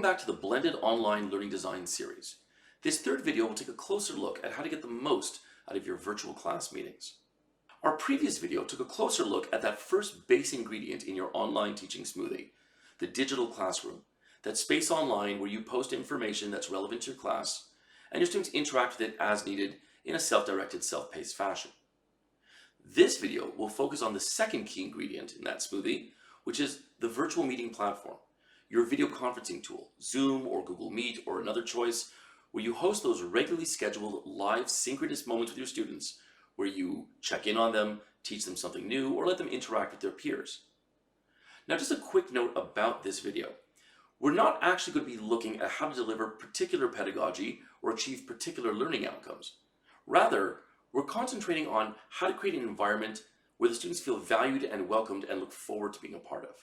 Welcome back to the Blended Online Learning Design series. This third video will take a closer look at how to get the most out of your virtual class meetings. Our previous video took a closer look at that first base ingredient in your online teaching smoothie, the digital classroom, that space online where you post information that's relevant to your class and your students interact with it as needed in a self-directed, self-paced fashion. This video will focus on the second key ingredient in that smoothie, which is the virtual meeting platform, your video conferencing tool, Zoom or Google Meet or another choice, where you host those regularly scheduled live synchronous moments with your students where you check in on them, teach them something new, or let them interact with their peers. Now, just a quick note about this video. We're not actually going to be looking at how to deliver particular pedagogy or achieve particular learning outcomes. Rather, we're concentrating on how to create an environment where the students feel valued and welcomed and look forward to being a part of.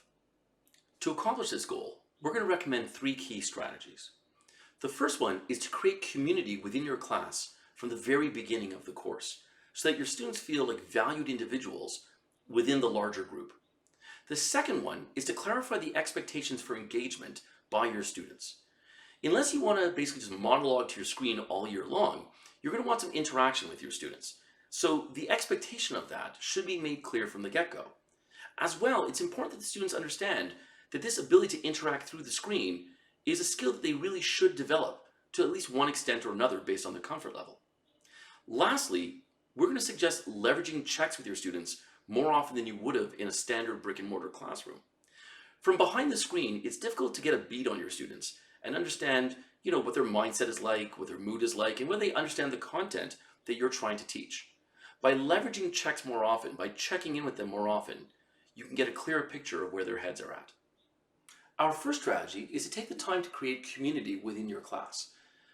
To accomplish this goal, we're going to recommend 3 key strategies. The first one is to create community within your class from the very beginning of the course, so that your students feel like valued individuals within the larger group. The second one is to clarify the expectations for engagement by your students. Unless you want to basically just monologue to your screen all year long, you're going to want some interaction with your students. So the expectation of that should be made clear from the get-go. As well, it's important that the students understand that this ability to interact through the screen is a skill that they really should develop to at least one extent or another based on their comfort level. Lastly, we're going to suggest leveraging checks with your students more often than you would have in a standard brick and mortar classroom. From behind the screen, it's difficult to get a beat on your students and understand, what their mindset is like, what their mood is like, and whether they understand the content that you're trying to teach. By leveraging checks more often, by checking in with them more often, you can get a clearer picture of where their heads are at. Our first strategy is to take the time to create community within your class,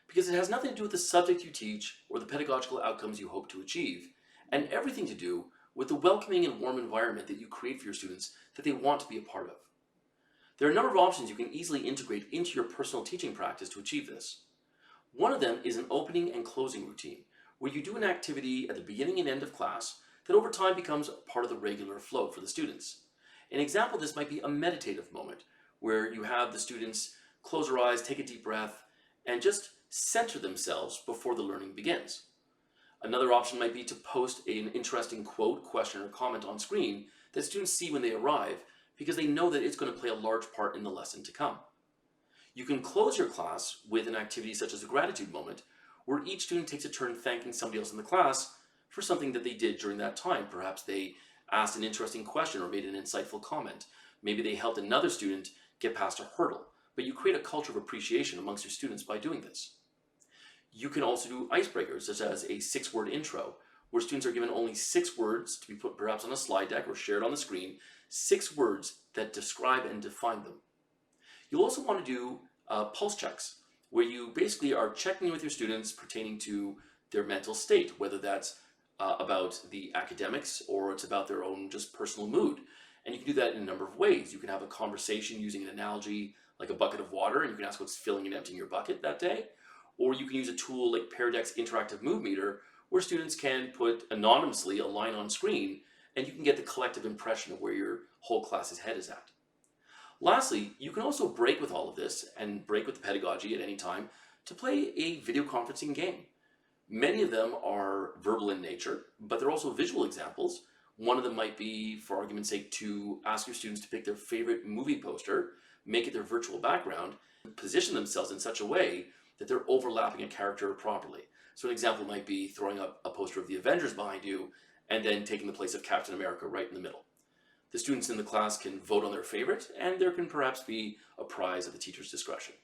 because it has nothing to do with the subject you teach or the pedagogical outcomes you hope to achieve, and everything to do with the welcoming and warm environment that you create for your students that they want to be a part of. There are a number of options you can easily integrate into your personal teaching practice to achieve this. One of them is an opening and closing routine, where you do an activity at the beginning and end of class that over time becomes part of the regular flow for the students. An example of this might be a meditative moment, where you have the students close their eyes, take a deep breath, and just center themselves before the learning begins. Another option might be to post an interesting quote, question, or comment on screen that students see when they arrive, because they know that it's going to play a large part in the lesson to come. You can close your class with an activity such as a gratitude moment, where each student takes a turn thanking somebody else in the class for something that they did during that time. Perhaps they asked an interesting question or made an insightful comment. Maybe they helped another student get past a hurdle, but you create a culture of appreciation amongst your students by doing this. You can also do icebreakers, such as a 6-word intro, where students are given only 6 words to be put perhaps on a slide deck or shared on the screen, 6 words that describe and define them. You'll also want to do pulse checks, where you basically are checking in with your students pertaining to their mental state, whether that's about the academics or it's about their own just personal mood. And you can do that in a number of ways. You can have a conversation using an analogy like a bucket of water, and you can ask what's filling and emptying your bucket that day. Or you can use a tool like Pear Deck's interactive mood meter, where students can put anonymously a line on screen, and you can get the collective impression of where your whole class's head is at. Lastly, you can also break with all of this and break with the pedagogy at any time to play a video conferencing game. Many of them are verbal in nature, but they're also visual examples. One of them might be, for argument's sake, to ask your students to pick their favorite movie poster, make it their virtual background, and position themselves in such a way that they're overlapping a character properly. So an example might be throwing up a poster of the Avengers behind you and then taking the place of Captain America right in the middle. The students in the class can vote on their favorite, and there can perhaps be a prize at the teacher's discretion.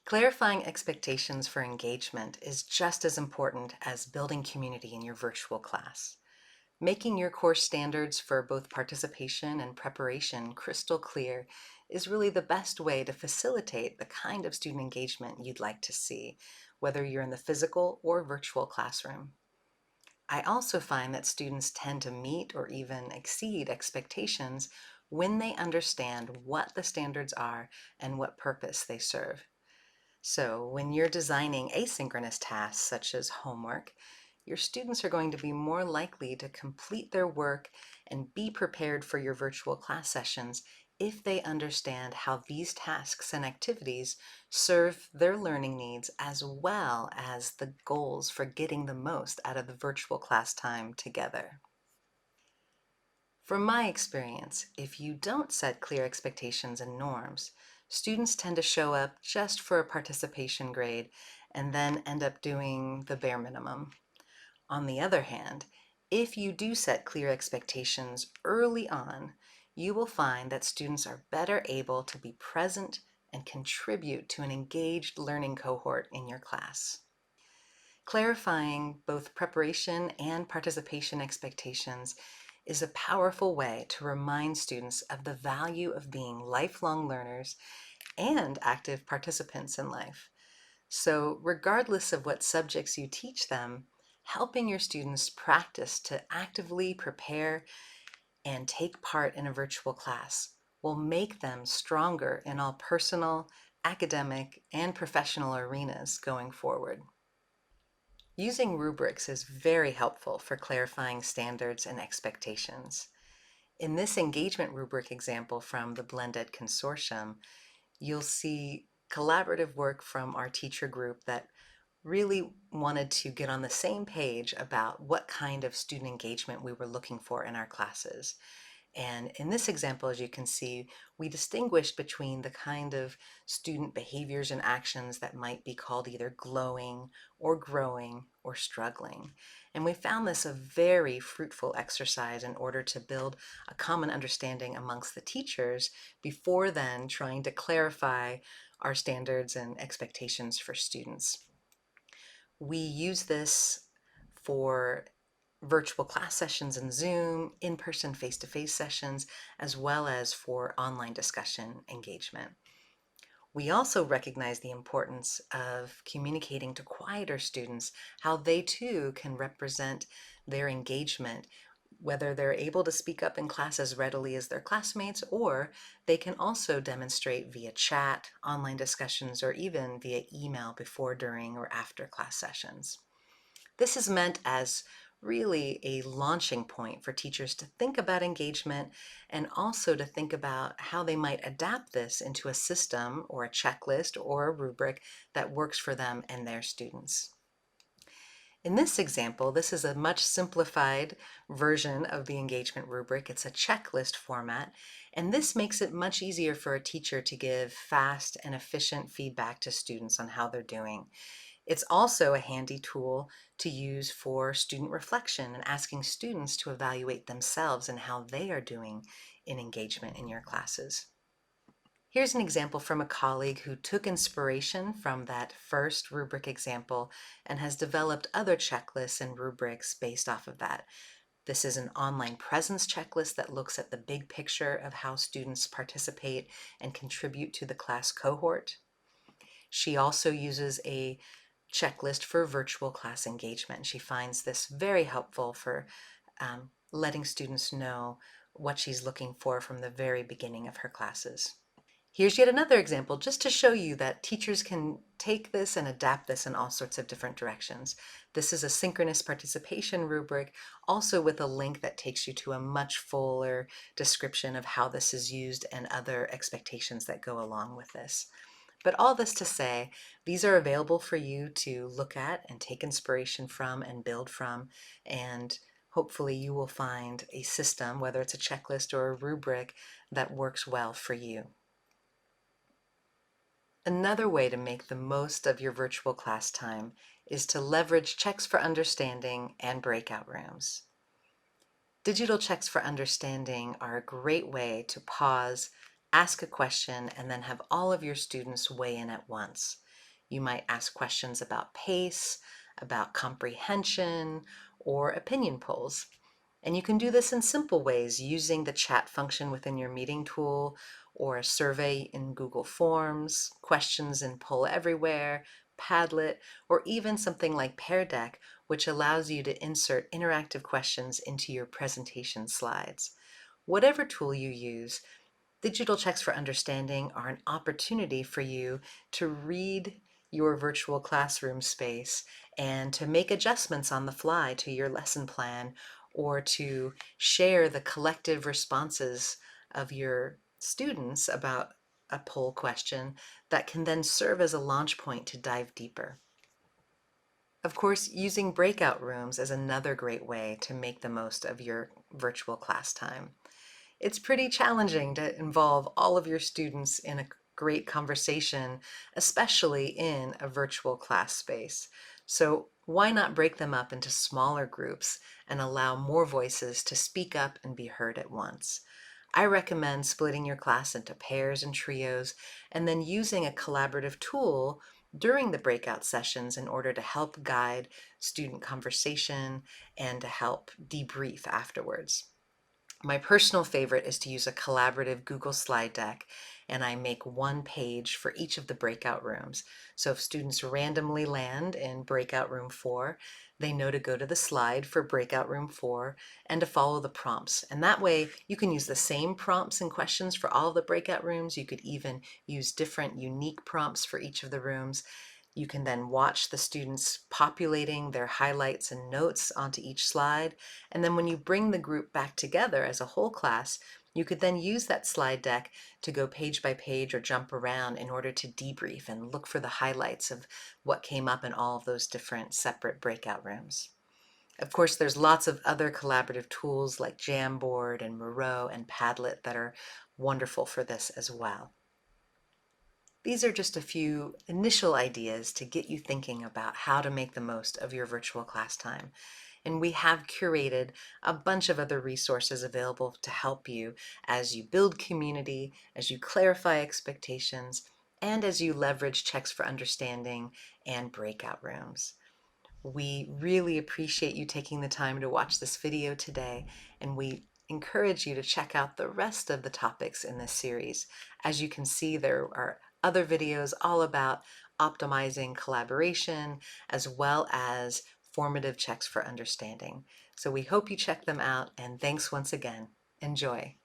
Clarifying expectations for engagement is just as important as building community in your virtual class. Making your course standards for both participation and preparation crystal clear is really the best way to facilitate the kind of student engagement you'd like to see, whether you're in the physical or virtual classroom. I also find that students tend to meet or even exceed expectations when they understand what the standards are and what purpose they serve. So when you're designing asynchronous tasks such as homework, your students are going to be more likely to complete their work and be prepared for your virtual class sessions if they understand how these tasks and activities serve their learning needs as well as the goals for getting the most out of the virtual class time together. From my experience, if you don't set clear expectations and norms, students tend to show up just for a participation grade and then end up doing the bare minimum. On the other hand, if you do set clear expectations early on, you will find that students are better able to be present and contribute to an engaged learning cohort in your class. Clarifying both preparation and participation expectations is a powerful way to remind students of the value of being lifelong learners and active participants in life. So, regardless of what subjects you teach them, helping your students practice to actively prepare and take part in a virtual class will make them stronger in all personal, academic, and professional arenas going forward. Using rubrics is very helpful for clarifying standards and expectations. In this engagement rubric example from the Blended Consortium, you'll see collaborative work from our teacher group that really wanted to get on the same page about what kind of student engagement we were looking for in our classes. And in this example, as you can see, we distinguished between the kind of student behaviors and actions that might be called either glowing or growing or struggling. And we found this a very fruitful exercise in order to build a common understanding amongst the teachers before then trying to clarify our standards and expectations for students. We use this for virtual class sessions in Zoom, in-person face-to-face sessions, as well as for online discussion engagement. We also recognize the importance of communicating to quieter students how they too can represent their engagement, whether they're able to speak up in class as readily as their classmates, or they can also demonstrate via chat, online discussions, or even via email before, during, or after class sessions. This is meant as really a launching point for teachers to think about engagement and also to think about how they might adapt this into a system or a checklist or a rubric that works for them and their students. In this example, this is a much simplified version of the engagement rubric. It's a checklist format, and this makes it much easier for a teacher to give fast and efficient feedback to students on how they're doing. It's also a handy tool to use for student reflection and asking students to evaluate themselves and how they are doing in engagement in your classes. Here's an example from a colleague who took inspiration from that first rubric example and has developed other checklists and rubrics based off of that. This is an online presence checklist that looks at the big picture of how students participate and contribute to the class cohort. She also uses a checklist for virtual class engagement. She finds this very helpful for letting students know what she's looking for from the very beginning of her classes. Here's yet another example just to show you that teachers can take this and adapt this in all sorts of different directions. This is a synchronous participation rubric, also with a link that takes you to a much fuller description of how this is used and other expectations that go along with this. But all this to say, these are available for you to look at and take inspiration from and build from, and hopefully you will find a system, whether it's a checklist or a rubric, that works well for you. Another way to make the most of your virtual class time is to leverage checks for understanding and breakout rooms. Digital checks for understanding are a great way to pause, ask a question, and then have all of your students weigh in at once. You might ask questions about pace, about comprehension, or opinion polls. And you can do this in simple ways using the chat function within your meeting tool, or a survey in Google Forms, questions in Poll Everywhere, Padlet, or even something like Pear Deck, which allows you to insert interactive questions into your presentation slides. Whatever tool you use, digital checks for understanding are an opportunity for you to read your virtual classroom space and to make adjustments on the fly to your lesson plan, or to share the collective responses of your students about a poll question that can then serve as a launch point to dive deeper. Of course, using breakout rooms is another great way to make the most of your virtual class time. It's pretty challenging to involve all of your students in a great conversation, especially in a virtual class space. So why not break them up into smaller groups and allow more voices to speak up and be heard at once? I recommend splitting your class into pairs and trios and then using a collaborative tool during the breakout sessions in order to help guide student conversation and to help debrief afterwards. My personal favorite is to use a collaborative Google slide deck, and I make one page for each of the breakout rooms. So if students randomly land in breakout room 4, they know to go to the slide for breakout room 4 and to follow the prompts. And that way you can use the same prompts and questions for all of the breakout rooms. You could even use different unique prompts for each of the rooms. You can then watch the students populating their highlights and notes onto each slide. And then when you bring the group back together as a whole class, you could then use that slide deck to go page by page or jump around in order to debrief and look for the highlights of what came up in all of those different separate breakout rooms. Of course, there's lots of other collaborative tools like Jamboard and Miro and Padlet that are wonderful for this as well. These are just a few initial ideas to get you thinking about how to make the most of your virtual class time. And we have curated a bunch of other resources available to help you as you build community, as you clarify expectations, and as you leverage checks for understanding and breakout rooms. We really appreciate you taking the time to watch this video today, and we encourage you to check out the rest of the topics in this series. As you can see, there are other videos all about optimizing collaboration as well as formative checks for understanding. So we hope you check them out, and thanks once again. Enjoy.